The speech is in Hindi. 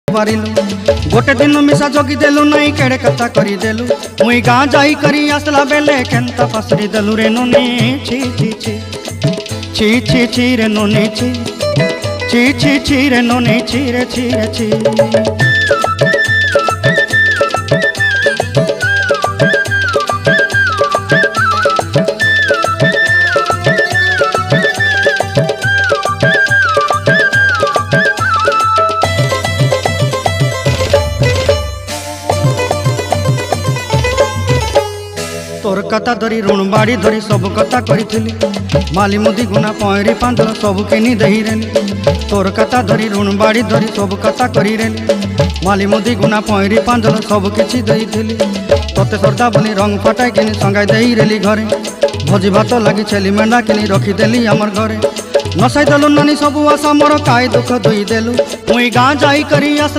पारिलु गोटे दिन मिसा जगी देलु नहीं केड़े कथा करी देलु मुई गाँ जाई करी आसला बेले केंता पसरी देलु रे नोनी छी छी छी छी छी छी रे नोनी छी छी छी छी रे नोनी छी रे छी रे छी। तोर कथा धरी ऋण बाड़ी धरी सब कथा करी माली मुदी गुना पहरी पांदल सब किनी दही रेली तोर कथा धरी ऋण बाड़ी धरी सब कथा करी रेली माली मुदी गुना पहरी पांदल सब किछि दही थिली तोते सरदा बोली रंग फटाई किनी संगाई दही रेली घरे भोजी भात लगी छेली मेंढा किनी रखीदेली आमर घरे नसाई देलु नानी सबू आशा मोर काय दुख दुई देलु मुई गाँ जाई करी आसला